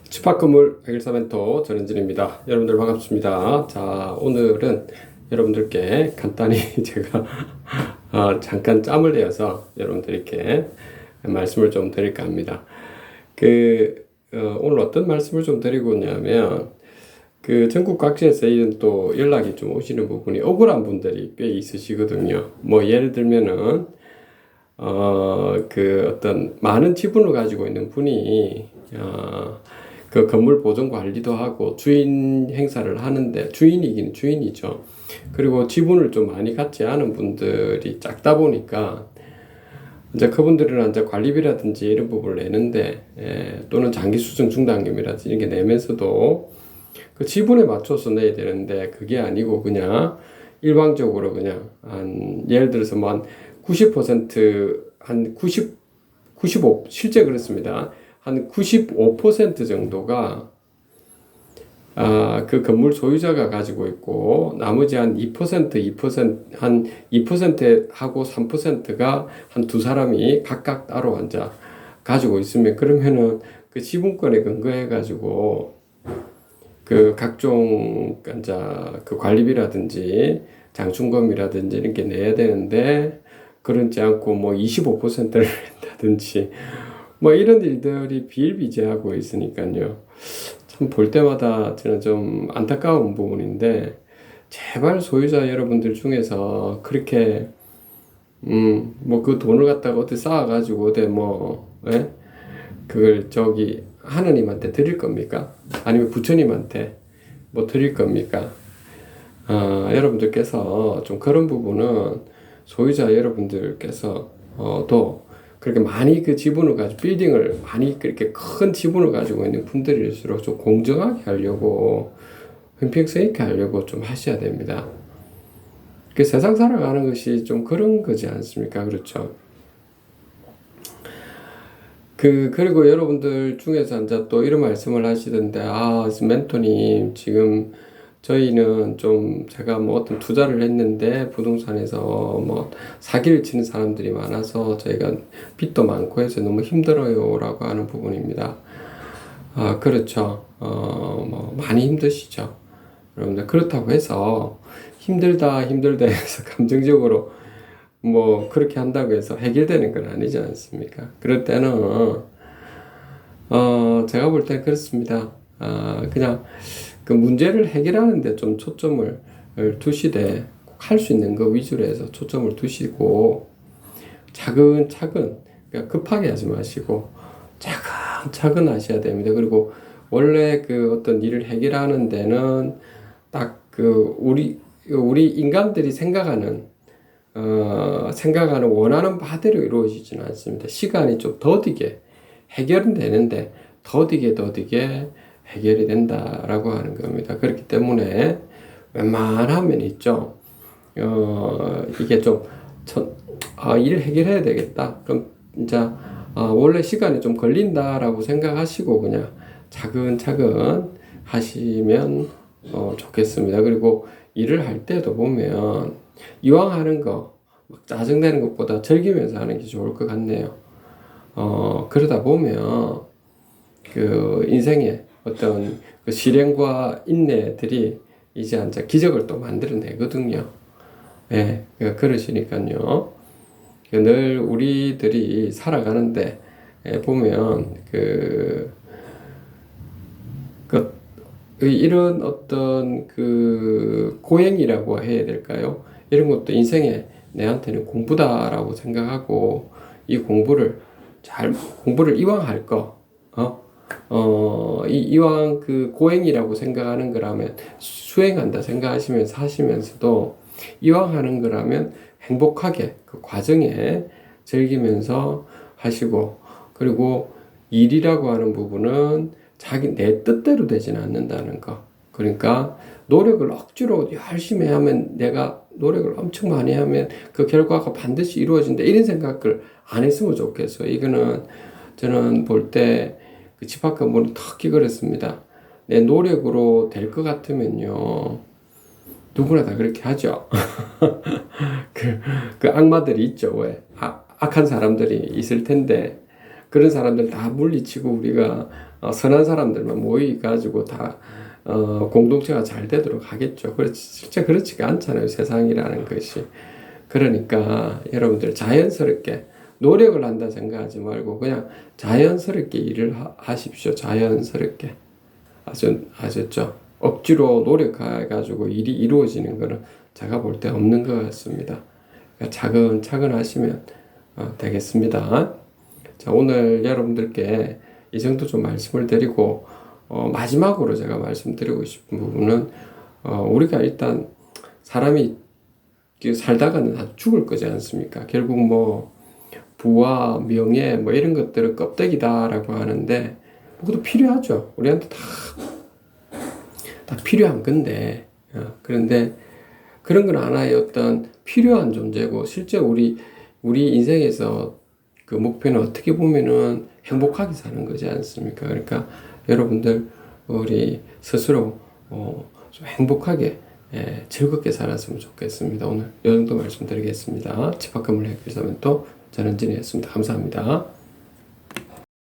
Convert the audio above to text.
집합건물 해결사 멘토 전현진입니다. 여러분들 반갑습니다. 자, 오늘은 여러분들께 간단히 제가 잠깐 짬을 내어서 여러분들께 말씀을 좀 드릴까 합니다. 오늘 어떤 말씀을 좀 드리고 있냐면, 전국 각지에서 이런 또 연락이 좀 오시는 부분이 억울한 분들이 꽤 있으시거든요. 뭐, 예를 들면은, 어떤 많은 지분을 가지고 있는 분이, 그 건물 보존 관리도 하고 주인 행사를 하는데, 주인이긴 주인이죠. 그리고 지분을 좀 많이 갖지 않은 분들이 작다 보니까 이제 그분들은 이제 관리비라든지 이런 부분을 내는데, 또는 장기 수증 중단금이라든지 이런 게 내면서도 그 지분에 맞춰서 내야 되는데, 그게 아니고 그냥 일방적으로 그냥 예를 들어서 뭐 한 90%, 95, 실제 그렇습니다. 한 95% 정도가 그 건물 소유자가 가지고 있고, 나머지 한 2%, 한 2%하고 3%가 한 두 사람이 각각 따로 앉아 가지고 있으면, 그러면은 그 지분권에 근거해 가지고 그 각종 이제 그 관리비라든지 장충금이라든지 이런 게 내야 되는데, 그렇지 않고 뭐 25%를 낸다든지 뭐 이런 일들이 비일비재하고 있으니까요. 참 볼 때마다 저는 좀 안타까운 부분인데, 제발 소유자 여러분들 중에서 그렇게 뭐 그 돈을 갖다가 어디 쌓아가지고 어디 뭐 그걸 저기 하느님한테 드릴 겁니까? 아니면 부처님한테 뭐 드릴 겁니까? 여러분들께서 좀 그런 부분은 소유자 여러분들께서 또 그렇게 많이 그 지분을 가지고 빌딩을 많이 그렇게 큰 지분을 가지고 있는 분들일수록 좀 공정하게 하려고, 형평성 있게 하려고 좀 하셔야 됩니다. 그 세상 살아가는 것이 좀 그런 거지 않습니까? 그렇죠? 그리고 여러분들 중에서 이제 또 이런 말씀을 하시던데, 멘토님, 지금 저희는 좀 제가 뭐 어떤 투자를 했는데 부동산에서 뭐 사기를 치는 사람들이 많아서 저희가 빚도 많고 해서 너무 힘들어요라고 하는 부분입니다. 그렇죠. 뭐 많이 힘드시죠. 여러분들 그렇다고 해서 힘들다 해서 감정적으로 뭐 그렇게 한다고 해서 해결되는 건 아니지 않습니까? 그럴 때는 제가 볼 땐 그렇습니다. 그냥 그 문제를 해결하는 데 좀 초점을 두시되, 할 수 있는 거 위주로 해서 초점을 두시고, 차근차근, 그러니까 급하게 하지 마시고 차근차근 하셔야 됩니다. 그리고 원래 그 어떤 일을 해결하는 데는 딱 그 우리 인간들이 생각하는 원하는 바대로 이루어지지는 않습니다. 시간이 좀 더디게 해결은 되는데, 더디게 해결이 된다라고 하는 겁니다. 그렇기 때문에 웬만하면 있죠. 이게 좀 일을 해결해야 되겠다. 그럼 이제 원래 시간이 좀 걸린다라고 생각하시고 그냥 차근차근 하시면 좋겠습니다. 그리고 일을 할 때도 보면 이왕 하는 거 막 짜증내는 것보다 즐기면서 하는 게 좋을 것 같네요. 그러다 보면 그 인생의 어떤 그 실행과 인내들이 이제 기적을 또 만들어내거든요. 예, 그러시니까요. 늘 우리들이 살아가는데 보면 이런 어떤 그 고행이라고 해야 될까요? 이런 것도 인생에 내한테는 공부다라고 생각하고, 이 공부를 이왕 할 거, 이왕 그 고행이라고 생각하는 거라면 수행한다 생각하시면서 하시면서도, 이왕 하는 거라면 행복하게 그 과정에 즐기면서 하시고, 그리고 일이라고 하는 부분은 내 뜻대로 되지는 않는다는 거. 그러니까 노력을 억지로 열심히 하면, 내가 노력을 엄청 많이 하면 그 결과가 반드시 이루어진다, 이런 생각을 안 했으면 좋겠어요. 이거는 저는 볼 때 그 집합건물은 특히 그렇습니다. 내 노력으로 될 것 같으면요, 누구나 다 그렇게 하죠. 그 악마들이 있죠. 왜? 악한 사람들이 있을 텐데, 그런 사람들 다 물리치고 우리가 선한 사람들만 모이가지고 다 공동체가 잘 되도록 하겠죠. 그렇지, 실제 그렇지가 않잖아요. 세상이라는 것이. 그러니까 여러분들 자연스럽게 노력을 한다 생각하지 말고 그냥 자연스럽게 일을 하십시오. 자연스럽게. 아셨죠? 억지로 노력해가지고 일이 이루어지는 거는 제가 볼 때 없는 것 같습니다. 그러니까 차근차근 하시면 되겠습니다. 자, 오늘 여러분들께 이 정도 좀 말씀을 드리고, 마지막으로 제가 말씀드리고 싶은 부분은, 우리가 일단 사람이 살다가는 다 죽을 거지 않습니까? 결국 뭐, 부와 명예, 뭐 이런 것들은 껍데기다라고 하는데, 그것도 필요하죠. 우리한테 다 필요한 건데, 그런데 그런 건 하나의 어떤 필요한 존재고, 실제 우리 인생에서 그 목표는 어떻게 보면은 행복하게 사는 거지 않습니까? 그러니까 여러분들 우리 스스로 좀 행복하게 즐겁게 살았으면 좋겠습니다. 오늘 이 정도 말씀드리겠습니다. 집합건물 해결사면 또 전은진이었습니다. 감사합니다.